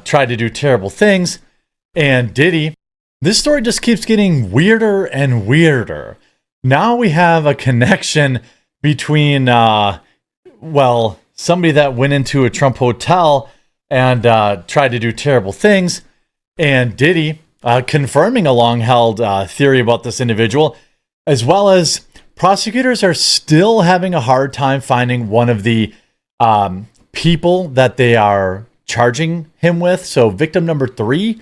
tried to do terrible things. And Diddy, this story just keeps getting weirder and weirder. Now we have a connection between, somebody that went into a Trump hotel and tried to do terrible things, and Diddy confirming a long-held theory about this individual, as well as prosecutors are still having a hard time finding one of the people that they are charging him with. So victim number 3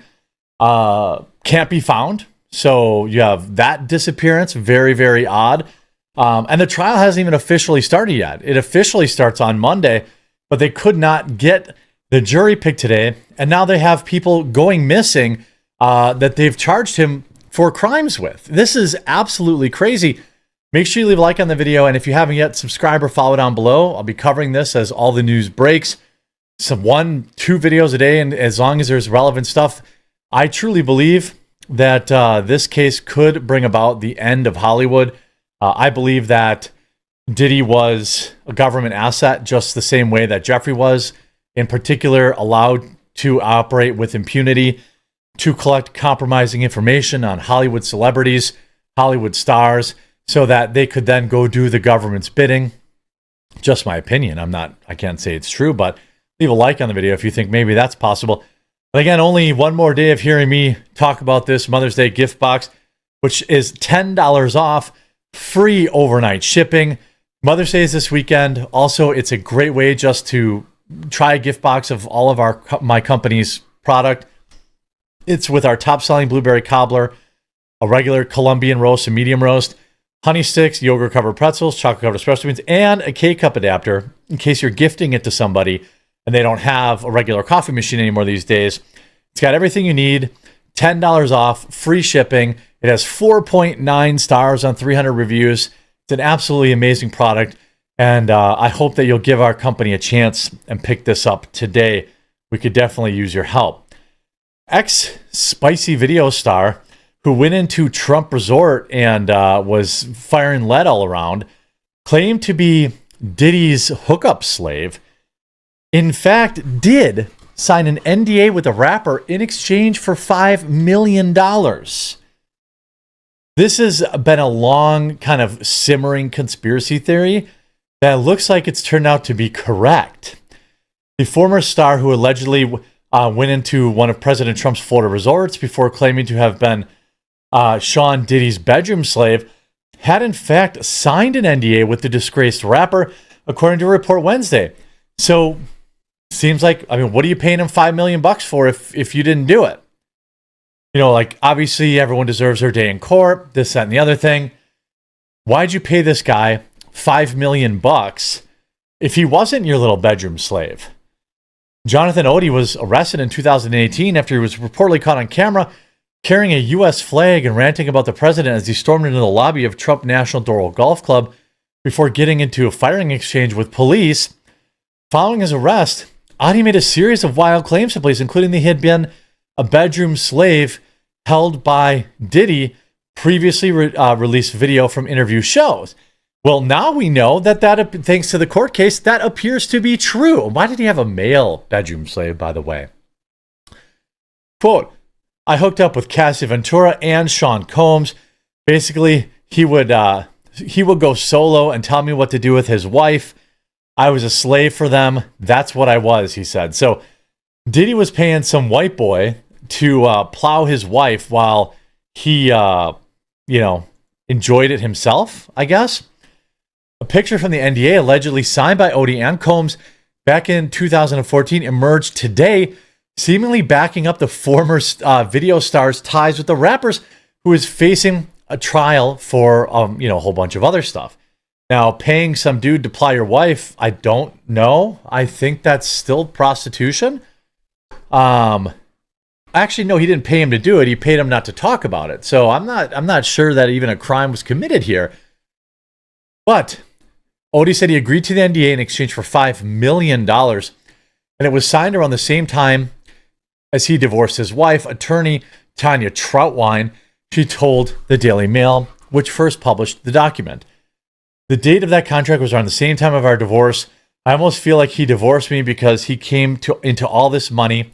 can't be found. So you have that disappearance. Very, very odd. And the trial hasn't even officially started yet. It officially starts on Monday, but they could not get the jury picked today. And now they have people going missing that they've charged him for crimes with. This is absolutely crazy. Make sure you leave a like on the video. And if you haven't yet, subscribe or follow down below. I'll be covering this as all the news breaks. Some 1-2 videos a day. And as long as there's relevant stuff, I truly believe that this case could bring about the end of Hollywood. I believe that Diddy was a government asset just the same way that Jeffrey was, in particular, allowed to operate with impunity to collect compromising information on Hollywood celebrities, Hollywood stars, so that they could then go do the government's bidding. Just my opinion. I can't say it's true, but leave a like on the video if you think maybe that's possible. But again, only one more day of hearing me talk about this Mother's Day gift box, which is $10 off, free overnight shipping. Mother's Day is this weekend. Also, it's a great way just to try a gift box of all of my company's product. It's with our top-selling blueberry cobbler, a regular Colombian roast, a medium roast, honey sticks, yogurt-covered pretzels, chocolate-covered espresso beans, and a K-cup adapter in case you're gifting it to somebody and they don't have a regular coffee machine anymore these days. It's got everything you need, $10 off, free shipping. It has 4.9 stars on 300 reviews. It's an absolutely amazing product, and I hope that you'll give our company a chance and pick this up today. We could definitely use your help. Ex-spicy video star who went into Trump Resort and was firing lead all around, claimed to be Diddy's hookup slave. In fact, did sign an NDA with a rapper in exchange for $5 million. This has been a long kind of simmering conspiracy theory that looks like it's turned out to be correct. The former star who allegedly went into one of President Trump's Florida resorts before claiming to have been Sean Diddy's bedroom slave had in fact signed an NDA with the disgraced rapper, according to a report Wednesday. So seems like, what are you paying him $5 million for if you didn't do it? Like, obviously everyone deserves their day in court, this, that, and the other thing. Why'd you pay this guy $5 million if he wasn't your little bedroom slave? Jonathan Odie was arrested in 2018 after he was reportedly caught on camera carrying a U.S. flag and ranting about the president as he stormed into the lobby of Trump National Doral Golf Club before getting into a firing exchange with police. Following his arrest, Odie made a series of wild claims to police, including that he had been a bedroom slave held by Diddy, previously released video from interview shows. Well, now we know that thanks to the court case, that appears to be true. Why did he have a male bedroom slave, by the way? Quote, I hooked up with Cassie Ventura and Sean Combs. Basically, he would go solo and tell me what to do with his wife. I was a slave for them. That's what I was, he said. So Diddy was paying some white boy to plow his wife while he, enjoyed it himself, I guess. A picture from the NDA allegedly signed by Odie and Combs back in 2014 emerged today, seemingly backing up the former video star's ties with the rappers, who is facing a trial for, a whole bunch of other stuff. Now, paying some dude to ply your wife, I don't know. I think that's still prostitution. Actually, no, he didn't pay him to do it. He paid him not to talk about it. So I'm not sure that even a crime was committed here. But Odie said he agreed to the NDA in exchange for $5 million. And it was signed around the same time as he divorced his wife, attorney Tanya Troutwine. She told the Daily Mail, which first published the document. The date of that contract was around the same time of our divorce. I almost feel like he divorced me because he came into all this money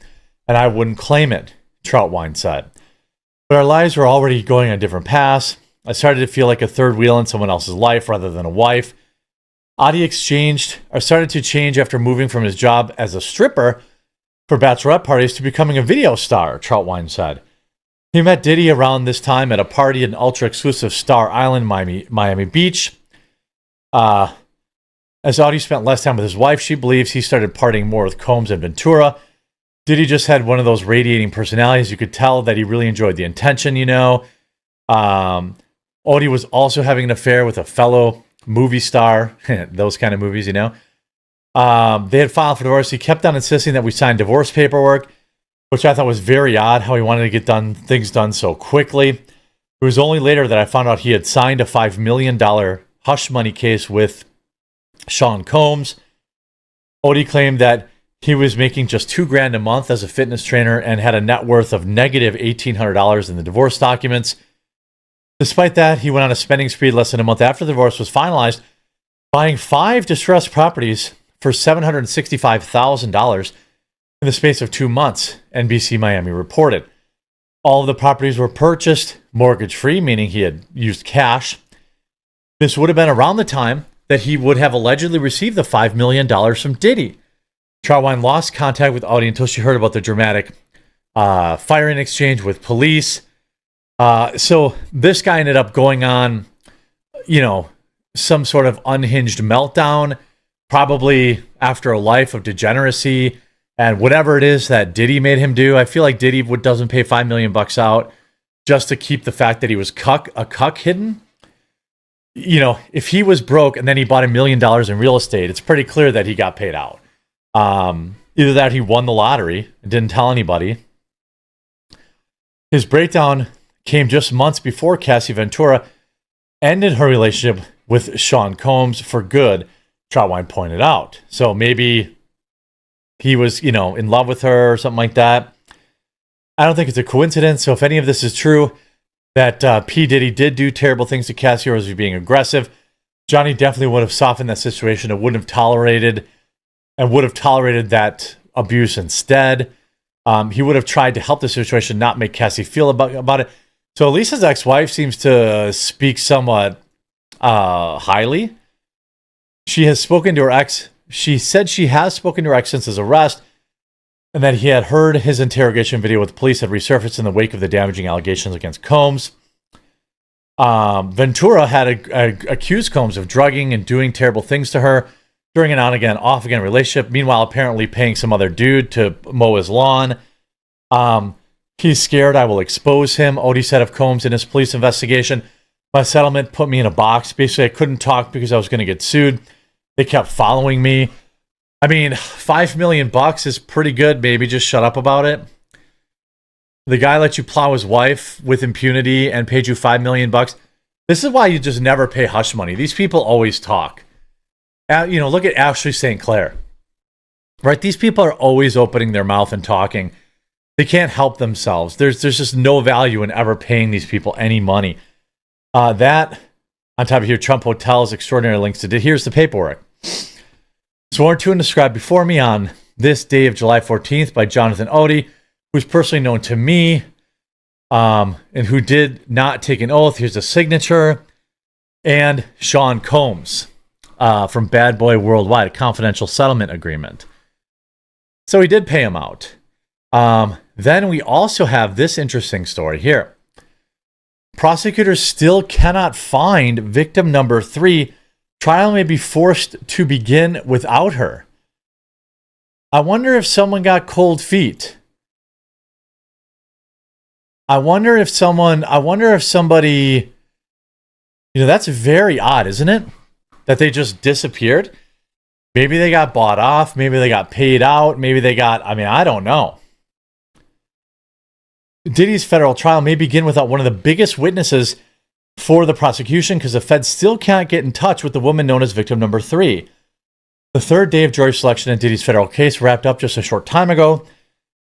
and I wouldn't claim it, Troutwine said. But our lives were already going on different paths. I started to feel like a third wheel in someone else's life rather than a wife. Adi started to change after moving from his job as a stripper for bachelorette parties to becoming a video star, Troutwine said. He met Diddy around this time at a party at an ultra-exclusive Star Island, Miami Beach. As Adi spent less time with his wife, she believes he started partying more with Combs and Ventura. Diddy just had one of those radiating personalities. You could tell that he really enjoyed the attention, you know. Adi was also having an affair with a fellow movie star. Those kind of movies, you know. They had filed for divorce. He kept on insisting that we sign divorce paperwork, which I thought was very odd, how he wanted to get things done so quickly. It was only later that I found out he had signed a $5 million hush money case with Sean Combs. Adi claimed that he was making just $2,000 a month as a fitness trainer and had a net worth of negative $1,800 in the divorce documents. Despite that, he went on a spending spree less than a month after the divorce was finalized, buying 5 distressed properties for $765,000 in the space of 2 months, NBC Miami reported. All of the properties were purchased mortgage-free, meaning he had used cash. This would have been around the time that he would have allegedly received the $5 million from Diddy. Troutwine lost contact with Adi until she heard about the dramatic firing exchange with police. So this guy ended up going on, you know, some sort of unhinged meltdown, probably after a life of degeneracy and whatever it is that Diddy made him do. I feel like Diddy doesn't pay $5 million out just to keep the fact that he was a cuck hidden. You know, if he was broke and then he bought $1 million in real estate, it's pretty clear that he got paid out. Either that he won the lottery and didn't tell anybody. His breakdown came just months before Cassie Ventura ended her relationship with Sean Combs for good, Troutwine pointed out. So maybe he was, you know, in love with her or something like that. I don't think it's a coincidence. So if any of this is true, that P. Diddy did do terrible things to Cassie or was being aggressive, Johnny definitely would have softened that situation and wouldn't have tolerated that abuse instead. He would have tried to help the situation, not make Cassie feel about it. So Lisa's ex-wife seems to speak somewhat highly. She has spoken to her ex. She said she has spoken to her ex since his arrest, and that he had heard his interrogation video with the police had resurfaced in the wake of the damaging allegations against Combs. Ventura had accused Combs of drugging and doing terrible things to her during an on-again, off-again relationship. Meanwhile, apparently paying some other dude to mow his lawn. He's scared I will expose him, Adi said of Combs in his police investigation. My settlement put me in a box. Basically, I couldn't talk because I was going to get sued. They kept following me. I mean, $5 million is pretty good. Maybe just shut up about it. The guy let you plow his wife with impunity and paid you $5 million. This is why you just never pay hush money. These people always talk. You know, look at Ashley St. Clair. Right? These people are always opening their mouth and talking. They can't help themselves. There's just no value in ever paying these people any money. That, on top of here, Trump Hotels, extraordinary links to here's the paperwork. Sworn to and described before me on this day of July 14th by Jonathan Odi, who's personally known to me, and who did not take an oath. Here's a signature. And Sean Combs from Bad Boy Worldwide, a confidential settlement agreement. So he did pay him out. Then we also have this interesting story here. Prosecutors still cannot find victim number 3. Trial may be forced to begin without her. I wonder if someone got cold feet. I wonder if somebody, you know, that's very odd, isn't it? That they just disappeared. Maybe they got bought off. Maybe they got paid out. Maybe they got, I don't know. Diddy's federal trial may begin without one of the biggest witnesses for the prosecution because the feds still can't get in touch with the woman known as victim number 3. The third day of jury selection in Diddy's federal case wrapped up just a short time ago,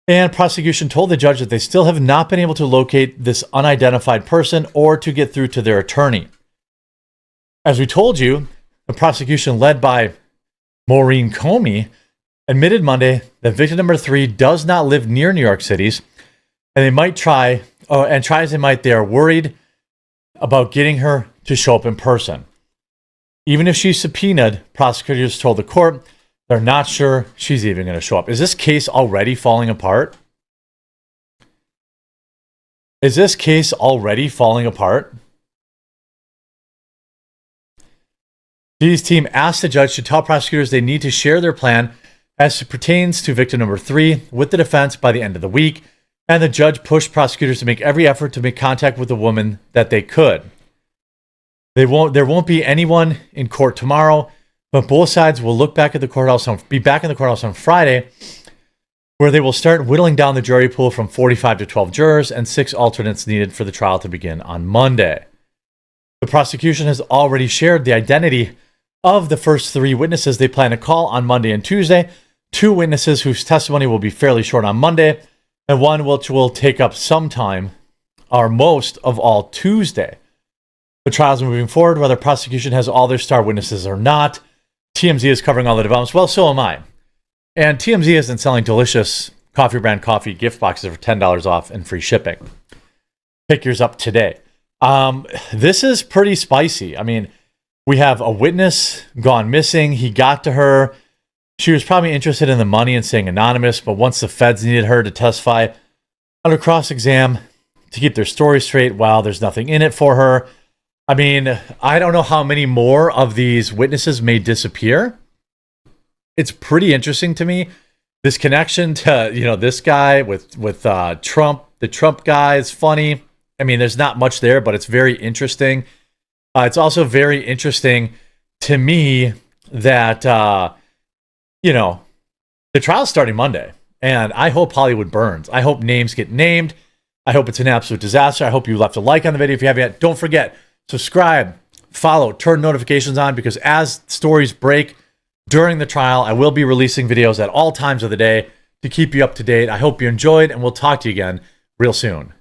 and prosecution told the judge that they still have not been able to locate this unidentified person or to get through to their attorney. As we told you, the prosecution led by Maureen Comey admitted Monday that victim number 3 does not live near New York City's, and they might try, and try as they might, they are worried about getting her to show up in person. Even if she's subpoenaed, prosecutors told the court they're not sure she's even going to show up. Is this case already falling apart? Is this case already falling apart? Diddy's team asked the judge to tell prosecutors they need to share their plan as it pertains to victim number 3 with the defense by the end of the week, and the judge pushed prosecutors to make every effort to make contact with the woman that they could. There won't be anyone in court tomorrow, but both sides will be back in the courthouse on Friday, where they will start whittling down the jury pool from 45 to 12 jurors and 6 alternates needed for the trial to begin on Monday. The prosecution has already shared the identity of the first 3 witnesses they plan to call on Monday and Tuesday, 2 witnesses whose testimony will be fairly short on Monday, and one which will take up some time, or most of all, Tuesday. The trial's moving forward, whether prosecution has all their star witnesses or not. TMZ is covering all the developments. Well, so am I. And TMZ isn't selling delicious coffee brand coffee gift boxes for $10 off and free shipping. Pick yours up today. This is pretty spicy. I mean, we have a witness gone missing. He got to her. She was probably interested in the money and staying anonymous, but once the feds needed her to testify under cross-exam to keep their story straight, well, there's nothing in it for her. I mean, I don't know how many more of these witnesses may disappear. It's pretty interesting to me. This connection to, this guy with Trump, the Trump guy is funny. I mean, there's not much there, but it's very interesting. It's also very interesting to me that, the trial's starting Monday, and I hope Hollywood burns. I hope names get named. I hope it's an absolute disaster. I hope you left a like on the video if you haven't yet. Don't forget, subscribe, follow, turn notifications on, because as stories break during the trial, I will be releasing videos at all times of the day to keep you up to date. I hope you enjoyed, and we'll talk to you again real soon.